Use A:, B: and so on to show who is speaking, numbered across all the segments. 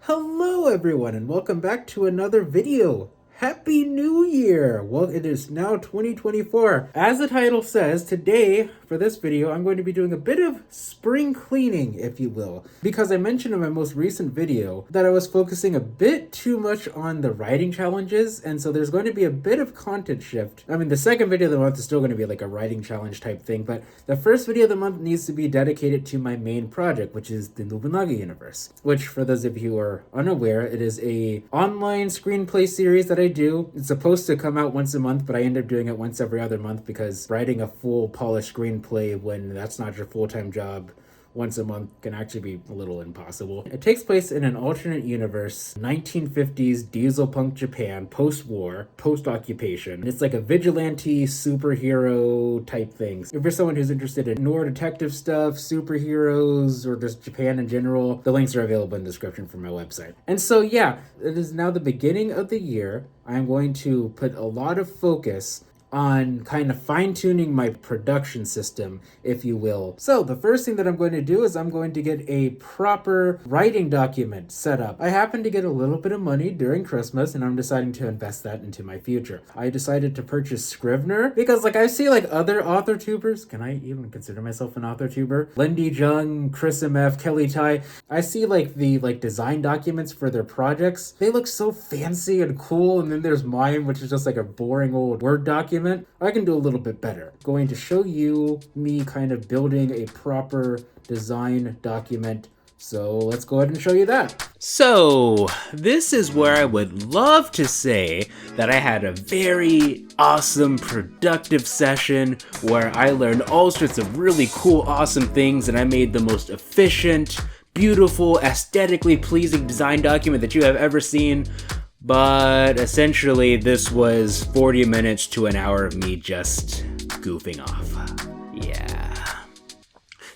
A: Hello everyone and welcome back to another video. Happy New Year! Well, it is now 2024. As the title says, today, for this video, I'm going to be doing a bit of spring cleaning, if you will. Because I mentioned in my most recent video that I was focusing a bit too much on the writing challenges, and so there's going to be a bit of content shift. I mean, the second video of the month is still going to be like a writing challenge type thing, but the first video of the month needs to be dedicated to my main project, which is the Nobunaga universe. Which, for those of you who are unaware, it is a online screenplay series that I do. It's supposed to come out once a month, but I end up doing it once every other month because writing a full polished screenplay when that's not your full-time job once a month can actually be a little impossible. It takes place in an alternate universe, 1950s diesel punk Japan, post-war, post-occupation. It's like a vigilante superhero type thing. If you're someone who's interested in noir detective stuff, superheroes, or just Japan in general, the links are available in the description for my website. And so yeah, it is now the beginning of the year. I'm going to put a lot of focus on kind of fine-tuning my production system, if you will. So the first thing that I'm going to do is I'm going to get a proper writing document set up. I happen to get a little bit of money during Christmas and I'm deciding to invest that into my future. I decided to purchase Scrivener because I see other author tubers. Can I even consider myself an author tuber? Lindy Jung, Chris MF, Kelly Tai. I see the design documents for their projects. They look so fancy and cool, and then there's mine, which is just like a boring old Word document. I can do a little bit better. Going to show you me kind of building a proper design document. So let's go ahead and show you that.
B: So this is where I would love to say that I had a very awesome, productive session where I learned all sorts of really cool, awesome things, and I made the most efficient, beautiful, aesthetically pleasing design document that you have ever seen. But essentially, this was 40 minutes to an hour of me just goofing off. Yeah.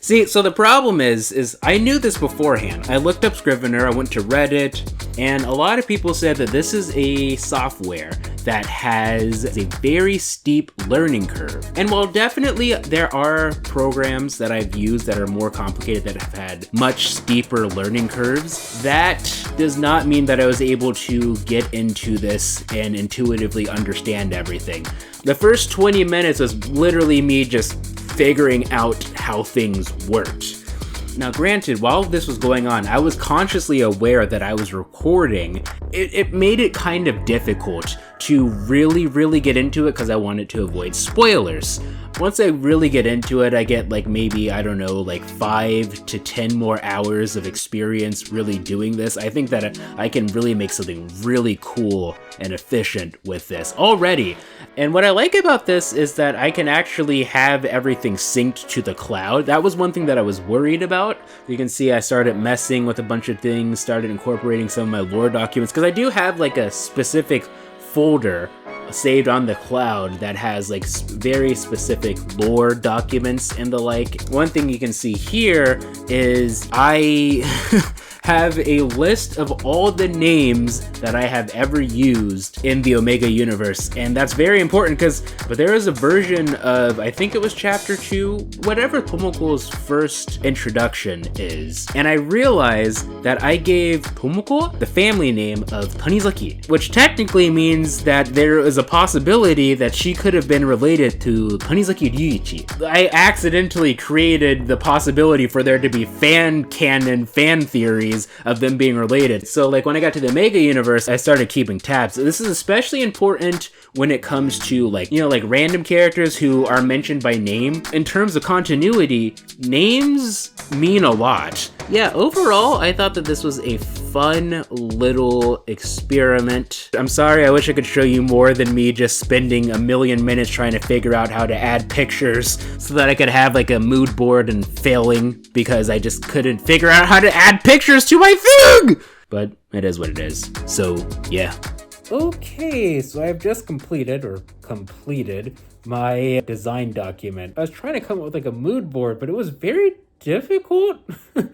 B: See, so the problem is I knew this beforehand. I looked up Scrivener, I went to Reddit, and a lot of people said that this is a software that has a very steep learning curve. And while definitely there are programs that I've used that are more complicated that have had much steeper learning curves, that does not mean that I was able to get into this and intuitively understand everything. The first 20 minutes was literally me just figuring out how things worked. Now granted, while this was going on, I was consciously aware that I was recording. It made it kind of difficult to really get into it because I wanted to avoid spoilers. Once I really get into it, I get maybe, 5 to 10 more hours of experience really doing this. I think that I can really make something really cool and efficient with this already. And what I like about this is that I can actually have everything synced to the cloud. That was one thing that I was worried about. You can see I started messing with a bunch of things, started incorporating some of my lore documents, because I do have a specific folder saved on the cloud that has very specific lore documents and the like. One thing you can see here is I have a list of all the names that I have ever used in the Omega universe, and that's very important but there is a version of, I think it was chapter 2, whatever Tomoko's first introduction is, and I realized that I gave Tomoko the family name of Tanizaki, which technically means that there is a possibility that she could have been related to Tanizaki Ryuichi. I accidentally created the possibility for there to be fan theories of them being related. So when I got to the Omega universe, I started keeping tabs. This is especially important when it comes to random characters who are mentioned by name. In terms of continuity, names mean a lot. Yeah, overall, I thought that this was a fun little experiment. I'm sorry, I wish I could show you more than me just spending a million minutes trying to figure out how to add pictures so that I could have a mood board and failing because I just couldn't figure out how to add pictures to my thing! But it is what it is. So, yeah.
A: Okay, so I've just completed my design document. I was trying to come up with a mood board, but it was very difficult.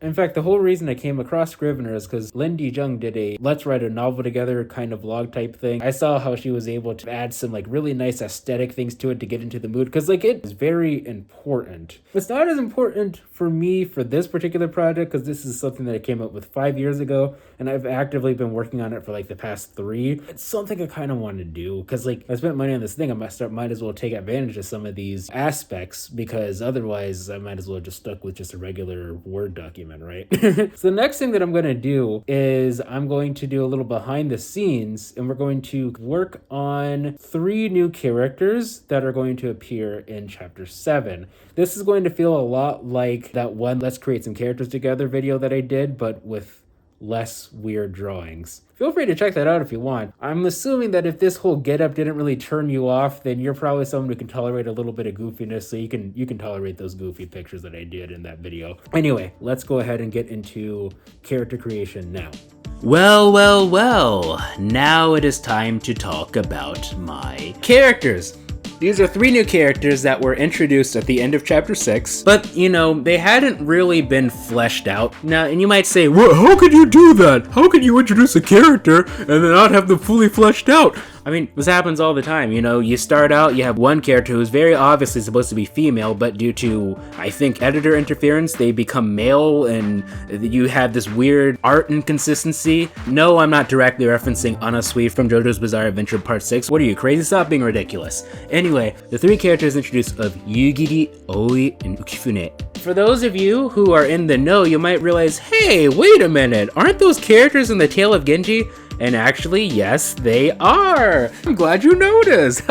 A: In fact, the whole reason I came across Scrivener is because Lindy Jung did a let's write a novel together kind of vlog type thing. I saw how she was able to add some really nice aesthetic things to it to get into the mood, because it is very important. It's not as important for me for this particular project because this is something that I came up with 5 years ago, and I've actively been working on it for like the past 3. It's something I kind of want to do because like I spent money on this thing. Might as well take advantage of some of these aspects, because otherwise I might as well just stuck with just a regular Word document, right? So the next thing that I'm going to do is I'm going to do a little behind the scenes, and we're going to work on 3 new characters that are going to appear in chapter 7. This is going to feel a lot like that one Let's Create Some Characters Together video that I did, but with less weird drawings. Feel free to check that out if you want. I'm assuming that if this whole getup didn't really turn you off, then you're probably someone who can tolerate a little bit of goofiness, so you can tolerate those goofy pictures that I did in that video. Anyway, let's go ahead and get into character creation now.
B: Well, now it is time to talk about my characters. These are 3 new characters that were introduced at the end of chapter 6, but, you know, they hadn't really been fleshed out. Now, and you might say, well, how could you do that? How can you introduce a character and then not have them fully fleshed out? I mean, this happens all the time, you know, you start out, you have one character who's very obviously supposed to be female, but due to, I think, editor interference, they become male, and you have this weird art inconsistency. No, I'm not directly referencing Anasui from JoJo's Bizarre Adventure Part 6. What are you, crazy? Stop being ridiculous. Anyway, the 3 characters introduced of Yugiri, Oi, and Ukifune. For those of you who are in the know, you might realize, hey, wait a minute, aren't those characters in the Tale of Genji? And actually, yes, they are. I'm glad you noticed.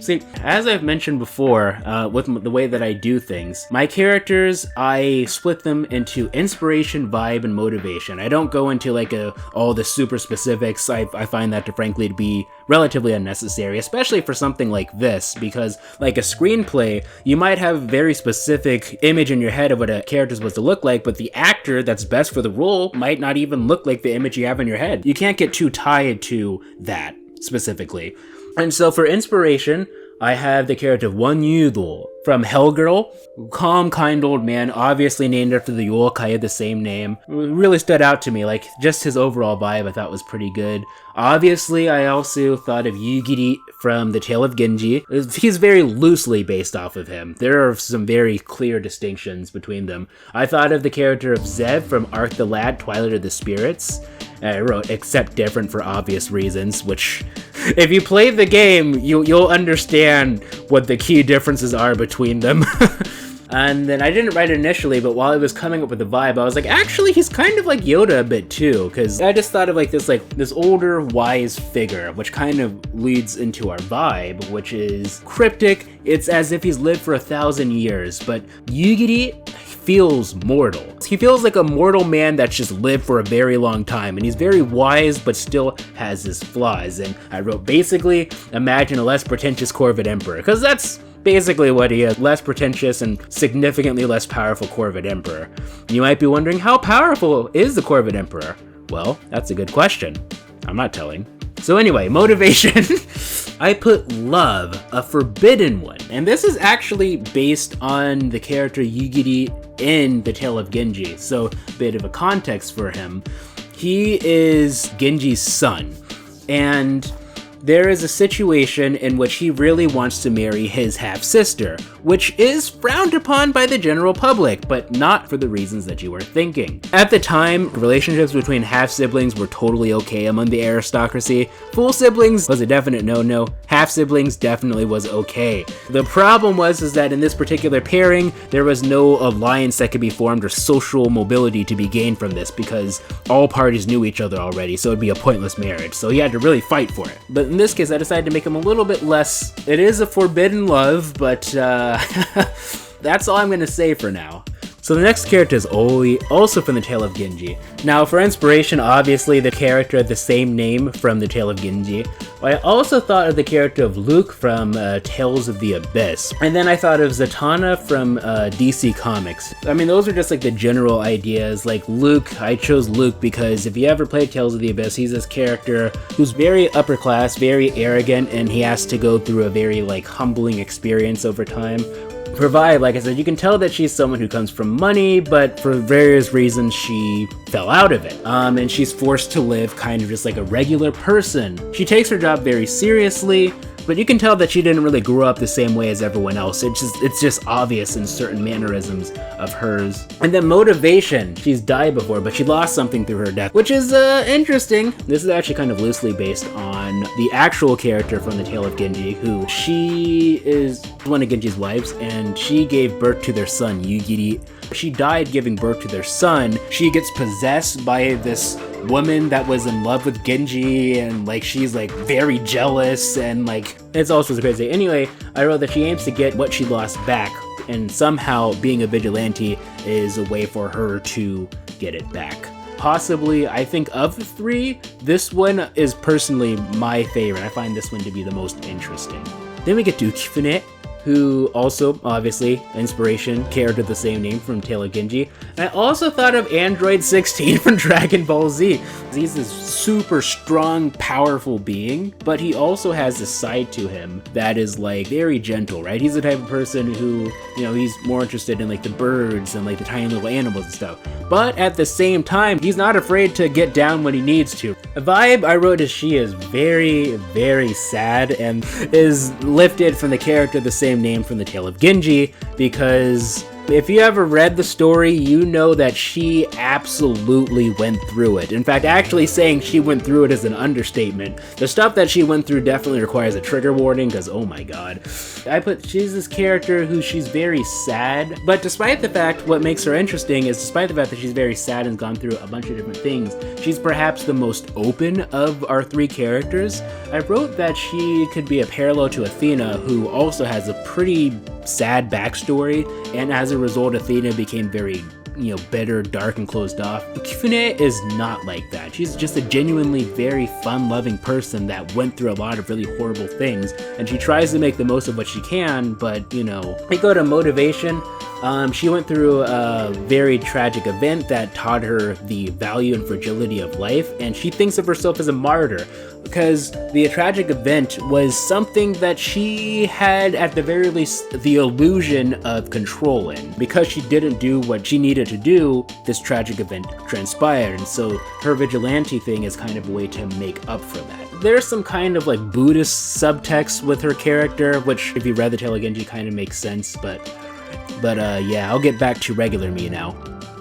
B: See, as I've mentioned before, with the way that I do things, my characters, I split them into inspiration, vibe, and motivation. I don't go into like all the super specifics. I find that to frankly to be relatively unnecessary, especially for something like this, because like a screenplay, you might have a very specific image in your head of what a character is supposed to look like, but the actor that's best for the role might not even look like the image you have in your head. You can't get too tied to that specifically. And so for inspiration, I have the character of Won Yudo from Hellgirl. Calm, kind old man, obviously named after the yokai of the same name. It really stood out to me, like just his overall vibe I thought was pretty good. Obviously, I also thought of Yugiri from the Tale of Genji. He's very loosely based off of him. There are some very clear distinctions between them. I thought of the character of Zev from Arc the Lad, Twilight of the Spirits. I wrote except different for obvious reasons, which if you play the game, you'll understand what the key differences are between them. And then I didn't write it initially, but while I was coming up with the vibe, I was like, actually, he's kind of like Yoda a bit too, because I just thought of like this older, wise figure, which kind of leads into our vibe, which is cryptic. It's as if he's lived for 1,000 years, but Yugiri feels mortal. He feels like a mortal man that's just lived for a very long time, and he's very wise, but still has his flaws. And I wrote, basically, imagine a less pretentious Corvid Emperor, because that's basically what he is, less pretentious and significantly less powerful Corvid Emperor. You might be wondering, how powerful is the Corvid Emperor? Well, that's a good question. I'm not telling. So anyway, motivation. I put love, a forbidden one. And this is actually based on the character Yugiri in the Tale of Genji. So a bit of a context for him. He is Genji's son. And there is a situation in which he really wants to marry his half-sister, which is frowned upon by the general public, but not for the reasons that you are thinking. At the time, relationships between half-siblings were totally okay among the aristocracy. Full siblings was a definite no-no. Half-siblings definitely was okay. The problem was that in this particular pairing, there was no alliance that could be formed or social mobility to be gained from this, because all parties knew each other already, so it'd be a pointless marriage. So he had to really fight for it. But in this case, I decided to make him a little bit less. It is a forbidden love, but that's all I'm going to say for now. So the next character is Oi, also from the Tale of Genji. Now for inspiration, obviously the character of the same name from the Tale of Genji. I also thought of the character of Luke from Tales of the Abyss. And then I thought of Zatanna from DC Comics. I mean, those are just like the general ideas. Like Luke, I chose Luke because if you ever played Tales of the Abyss, he's this character who's very upper class, very arrogant, and he has to go through a very like humbling experience over time. For vibe, like I said, you can tell that she's someone who comes from money, but for various reasons she fell out of it. And she's forced to live kind of just like a regular person. She takes her job very seriously, but you can tell that she didn't really grow up the same way as everyone else. It's just obvious in certain mannerisms of hers. And then motivation. She's died before, but she lost something through her death, which is interesting. This is actually kind of loosely based on the actual character from the Tale of Genji, who she is one of Genji's wives, and she gave birth to their son, Yugiri. She died giving birth to their son. She gets possessed by this woman that was in love with Genji, and like she's like very jealous, and like it's all sorts of crazy. Anyway, I wrote that she aims to get what she lost back, and somehow being a vigilante is a way for her to get it back. Possibly, I think of the three, this one is personally my favorite. I find this one to be the most interesting. Then we get to Kifune, who also, obviously, inspiration, character the same name from Tale of Genji. And I also thought of Android 16 from Dragon Ball Z. He's this super strong, powerful being, but he also has this side to him that is like very gentle, right? He's the type of person who, you know, he's more interested in like the birds and like the tiny little animals and stuff. But at the same time, he's not afraid to get down when he needs to. The vibe I wrote is she is very, very sad and is lifted from the character the same name from the Tale of Genji, because if you ever read the story, you know that she absolutely went through it. In fact, actually saying she went through it is an understatement. The stuff that she went through definitely requires a trigger warning, because oh my god. She's this character who she's very sad, but despite the fact, what makes her interesting is despite the fact that she's very sad and gone through a bunch of different things, she's perhaps the most open of our three characters. I wrote that she could be a parallel to Athena, who also has a pretty sad backstory, and as a result, Athena became very, you know, bitter, dark, and closed off. Kifune is not like that. She's just a genuinely very fun-loving person that went through a lot of really horrible things, and she tries to make the most of what she can, but, you know, we go to motivation. She went through a very tragic event that taught her the value and fragility of life, and she thinks of herself as a martyr, because the tragic event was something that she had, at the very least, the illusion of controlling. Because she didn't do what she needed to do, this tragic event transpired, and so her vigilante thing is kind of a way to make up for that. There's some kind of like Buddhist subtext with her character, which if you read the Tale of Genji kind of makes sense, but yeah, I'll get back to regular me now.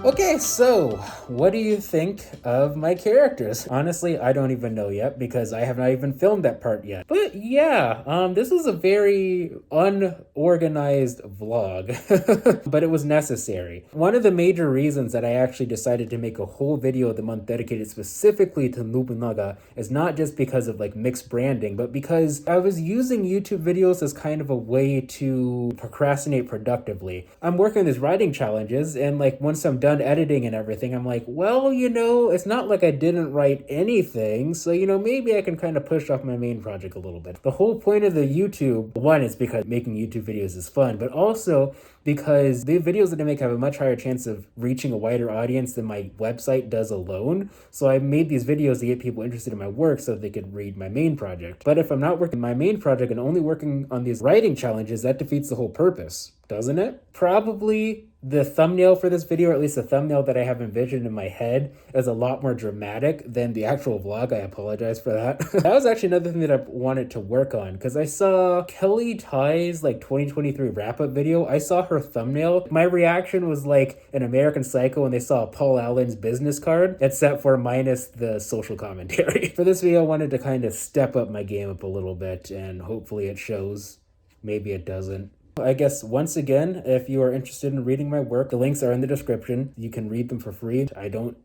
A: Okay, so what do you think of my characters? Honestly, I don't even know yet because I have not even filmed that part yet. But yeah, this was a very unorganized vlog, but it was necessary. One of the major reasons that I actually decided to make a whole video of the month dedicated specifically to Nobunaga is not just because of like mixed branding, but because I was using YouTube videos as kind of a way to procrastinate productively. I'm working on these writing challenges, and like once I'm done editing and everything, I'm like, well, you know, it's not like I didn't write anything, so, you know, maybe I can kind of push off my main project a little bit. The whole point of the YouTube, one, is because making YouTube videos is fun, but also because the videos that I make have a much higher chance of reaching a wider audience than my website does alone. So I made these videos to get people interested in my work so that they could read my main project. But if I'm not working my main project and only working on these writing challenges, that defeats the whole purpose, doesn't it? Probably the thumbnail for this video, or at least the thumbnail that I have envisioned in my head, is a lot more dramatic than the actual vlog. I apologize for that. That was actually another thing that I wanted to work on, because I saw Kelly Ty's like 2023 wrap-up video. I saw her thumbnail. My reaction was like an American Psycho when they saw Paul Allen's business card, except for minus the social commentary. For this video, I wanted to kind of step up my game up a little bit, and hopefully it shows. Maybe it doesn't. I guess once again, if you are interested in reading my work, the links are in the description. You can read them for free. I don't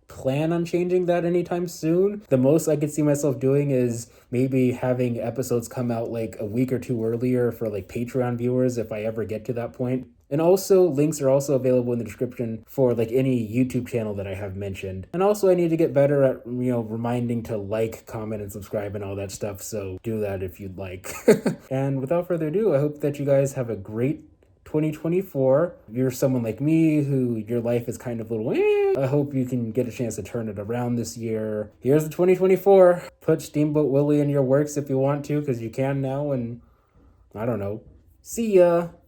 A: plan on changing that anytime soon. The most I could see myself doing is maybe having episodes come out like a week or two earlier for like Patreon viewers if I ever get to that point. And also, links are also available in the description for like any YouTube channel that I have mentioned. And also, I need to get better at, you know, reminding to like, comment, and subscribe and all that stuff. So do that if you'd like. And without further ado, I hope that you guys have a great 2024. If you're someone like me who your life is kind of a little I hope you can get a chance to turn it around this year. Here's the 2024. Put Steamboat Willie in your works if you want to, because you can now. And I don't know. See ya.